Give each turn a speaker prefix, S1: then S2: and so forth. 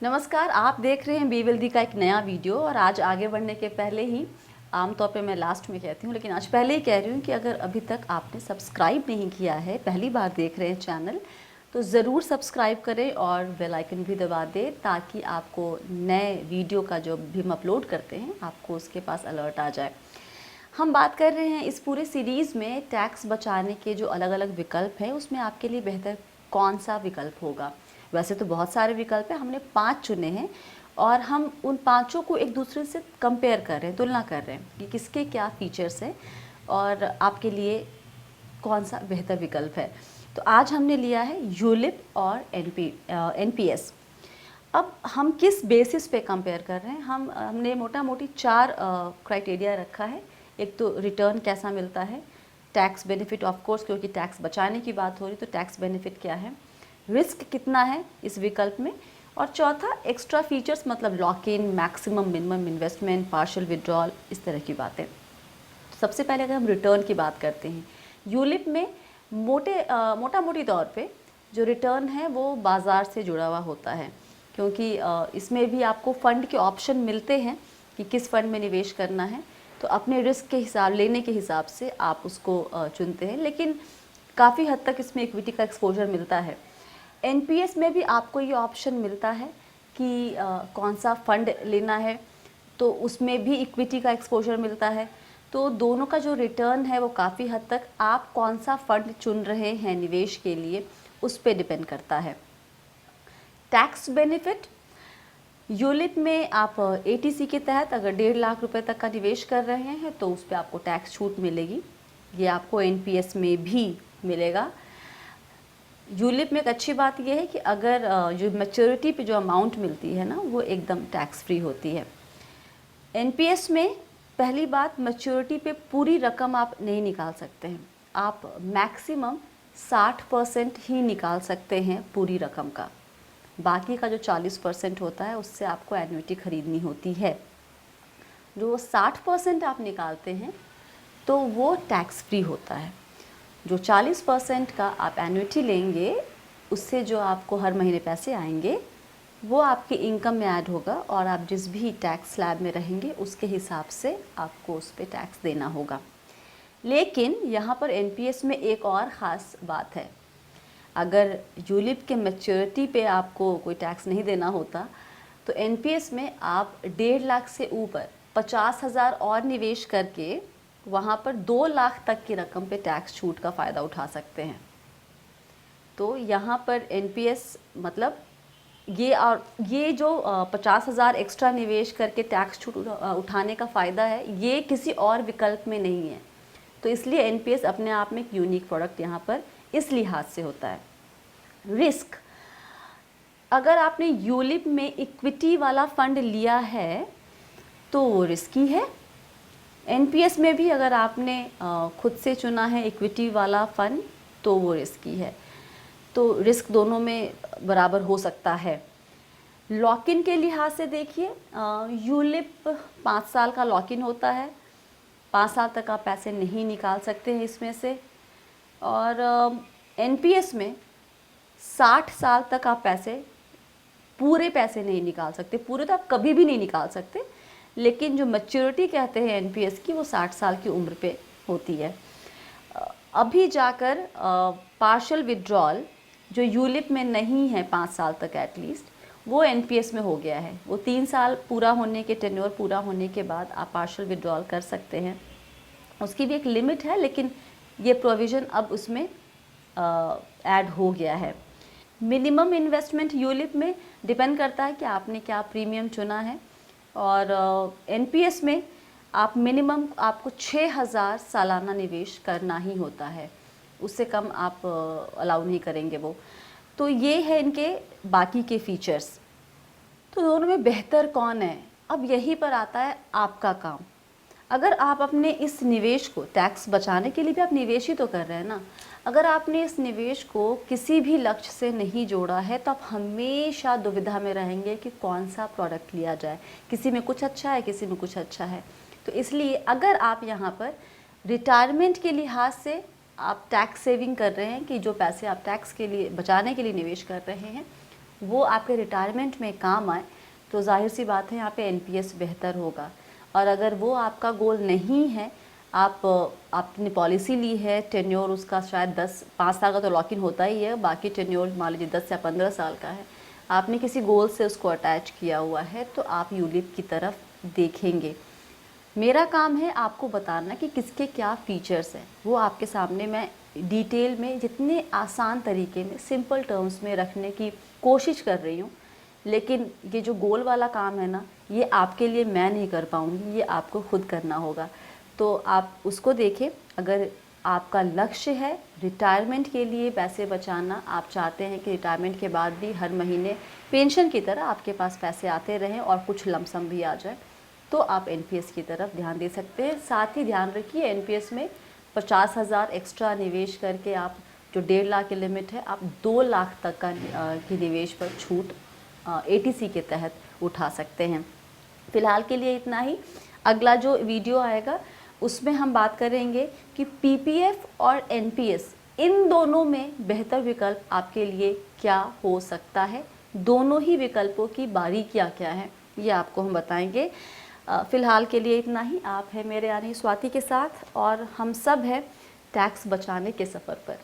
S1: नमस्कार, आप देख रहे हैं बी वेल्दी का एक नया वीडियो। और आज आगे बढ़ने के पहले ही, आमतौर पे मैं लास्ट में कहती हूँ लेकिन आज पहले ही कह रही हूँ कि अगर अभी तक आपने सब्सक्राइब नहीं किया है, पहली बार देख रहे हैं चैनल, तो ज़रूर सब्सक्राइब करें और बेल आइकन भी दबा दें ताकि आपको नए वीडियो का जो भी हम अपलोड करते हैं आपको उसके पास अलर्ट आ जाए। हम बात कर रहे हैं इस पूरे सीरीज़ में टैक्स बचाने के जो अलग अलग विकल्प हैं उसमें आपके लिए बेहतर कौन सा विकल्प होगा। वैसे तो बहुत सारे विकल्प हैं, हमने 5 चुने हैं और हम उन पांचों को एक दूसरे से कंपेयर कर रहे हैं, तुलना कर रहे हैं कि किसके क्या फीचर्स हैं और आपके लिए कौन सा बेहतर विकल्प है। तो आज हमने लिया है यूलिप और एनपीएस। अब हम किस बेसिस पे कंपेयर कर रहे हैं, हमने मोटा मोटी 4 क्राइटेरिया रखा है। एक तो रिटर्न कैसा मिलता है, टैक्स बेनिफिट ऑफ कोर्स, क्योंकि टैक्स बचाने की बात हो रही तो टैक्स बेनिफिट क्या है, रिस्क कितना है इस विकल्प में, और चौथा एक्स्ट्रा फीचर्स मतलब lock in, maximum minimum investment, partial withdrawal, इस तरह की बातें। तो सबसे पहले अगर हम रिटर्न की बात करते हैं, यूलिप में मोटा मोटी तौर पे जो रिटर्न है वो बाज़ार से जुड़ा हुआ होता है, क्योंकि इसमें भी आपको फ़ंड के ऑप्शन मिलते हैं कि किस फ़ंड में निवेश करना है। तो अपने रिस्क के हिसाब लेने के हिसाब से आप उसको चुनते हैं, लेकिन काफ़ी हद तक इसमें इक्विटी का एक्सपोजर मिलता है। एनपीएस में भी आपको ये ऑप्शन मिलता है कि कौन सा फ़ंड लेना है, तो उसमें भी इक्विटी का एक्सपोजर मिलता है। तो दोनों का जो रिटर्न है वो काफ़ी हद तक आप कौन सा फ़ंड चुन रहे हैं निवेश के लिए उस पर डिपेंड करता है। टैक्स बेनिफिट, यूलिप में आप एटीसी के तहत अगर 1.5 लाख रुपए तक का निवेश कर रहे हैं तो उस पर आपको टैक्स छूट मिलेगी। ये आपको एनपीएस में भी मिलेगा। यूलिप में एक अच्छी बात यह है कि अगर जो मैच्योरिटी पे जो अमाउंट मिलती है ना वो एकदम टैक्स फ्री होती है। एनपीएस में पहली बात, मैच्योरिटी पे पूरी रकम आप नहीं निकाल सकते हैं, आप मैक्सिमम 60% ही निकाल सकते हैं पूरी रकम का। बाकी का जो 40% होता है उससे आपको एन्युटी खरीदनी होती है। जो 60% आप निकालते हैं तो वो टैक्स फ्री होता है। जो 40% का आप एन्युटी लेंगे उससे जो आपको हर महीने पैसे आएंगे वो आपके इनकम में ऐड होगा और आप जिस भी टैक्स स्लैब में रहेंगे उसके हिसाब से आपको उस पर टैक्स देना होगा। लेकिन यहाँ पर एनपीएस में एक और ख़ास बात है, अगर यूलिप के मैच्योरिटी पे आपको कोई टैक्स नहीं देना होता तो एनपीएस में आप 1.5 लाख से ऊपर 50,000 और निवेश करके वहाँ पर 2 लाख तक की रकम पे टैक्स छूट का फ़ायदा उठा सकते हैं। तो यहाँ पर एनपीएस मतलब ये जो 50,000 एक्स्ट्रा निवेश करके टैक्स छूट उठाने का फ़ायदा है ये किसी और विकल्प में नहीं है। तो इसलिए एनपीएस अपने आप में एक यूनिक प्रोडक्ट यहाँ पर इस लिहाज से होता है। रिस्क, अगर आपने यूलिप में इक्विटी वाला फंड लिया है तो वो रिस्की है। एनपीएस में भी अगर आपने खुद से चुना है इक्विटी वाला फंड तो वो रिस्की है। तो रिस्क दोनों में बराबर हो सकता है। लॉक इन के लिहाज से देखिए, यूलिप 5 साल का लॉक इन होता है, 5 साल तक आप पैसे नहीं निकाल सकते हैं इसमें से। और एनपीएस में 60 साल तक आप पूरे पैसे नहीं निकाल सकते। पूरे तो आप कभी भी नहीं निकाल सकते, लेकिन जो मैच्योरिटी कहते हैं एनपीएस की वो 60 साल की उम्र पे होती है। अभी जाकर पार्शियल विड्रॉल जो यूलिप में नहीं है 5 साल तक एटलीस्ट, वो एनपीएस में हो गया है। वो 3 साल पूरा होने के, टेन्योर पूरा होने के बाद आप पार्शियल विड्रॉल कर सकते हैं। उसकी भी एक लिमिट है, लेकिन ये प्रोविज़न अब उसमें ऐड हो गया है। मिनिमम इन्वेस्टमेंट यूलिप में डिपेंड करता है कि आपने क्या प्रीमियम चुना है, और एनपीएस में आप मिनिमम आपको 6,000 सालाना निवेश करना ही होता है, उससे कम आप अलाउ नहीं करेंगे वो। तो ये है इनके बाकी के फीचर्स। तो दोनों में बेहतर कौन है, अब यहीं पर आता है आपका काम। अगर आप अपने इस निवेश को, टैक्स बचाने के लिए भी आप निवेश ही तो कर रहे हैं ना, अगर आपने इस निवेश को किसी भी लक्ष्य से नहीं जोड़ा है तो आप हमेशा दुविधा में रहेंगे कि कौन सा प्रोडक्ट लिया जाए। किसी में कुछ अच्छा है, किसी में कुछ अच्छा है। तो इसलिए अगर आप यहाँ पर रिटायरमेंट के लिहाज से आप टैक्स सेविंग कर रहे हैं कि जो पैसे आप टैक्स के लिए बचाने के लिए निवेश कर रहे हैं वो आपके रिटायरमेंट में काम आए, तो जाहिर सी बात है यहाँ पे एनपीएस बेहतर होगा। और अगर वो आपका गोल नहीं है, आपने पॉलिसी ली है, टेन्योर उसका शायद 5 साल का तो लॉक इन होता ही है, बाकी टेन्योर मान लीजिए 10 या 15 साल का है, आपने किसी गोल से उसको अटैच किया हुआ है, तो आप यूलिप की तरफ देखेंगे। मेरा काम है आपको बताना कि किसके क्या फीचर्स हैं, वो आपके सामने मैं डिटेल में जितने आसान तरीके में सिंपल टर्म्स में रखने की कोशिश कर रही हूँ। लेकिन ये जो गोल वाला काम है ना, ये आपके लिए मैं नहीं कर पाऊँगी, ये आपको खुद करना होगा। तो आप उसको देखें। अगर आपका लक्ष्य है रिटायरमेंट के लिए पैसे बचाना, आप चाहते हैं कि रिटायरमेंट के बाद भी हर महीने पेंशन की तरह आपके पास पैसे आते रहें और कुछ लमसम भी आ जाए, तो आप एनपीएस की तरफ ध्यान दे सकते हैं। साथ ही ध्यान रखिए, एनपीएस में 50,000 एक्स्ट्रा निवेश करके आप जो 1.5 लाख की लिमिट है, आप 2 लाख तक का की निवेश पर छूट एटीसी के तहत उठा सकते हैं। फ़िलहाल के लिए इतना ही। अगला जो वीडियो आएगा उसमें हम बात करेंगे कि पीपीएफ और एनपीएस इन दोनों में बेहतर विकल्प आपके लिए क्या हो सकता है, दोनों ही विकल्पों की बारीकियाँ क्या है, ये आपको हम बताएंगे। फ़िलहाल के लिए इतना ही। आप है मेरे यानी स्वाति के साथ, और हम सब हैं टैक्स बचाने के सफ़र पर।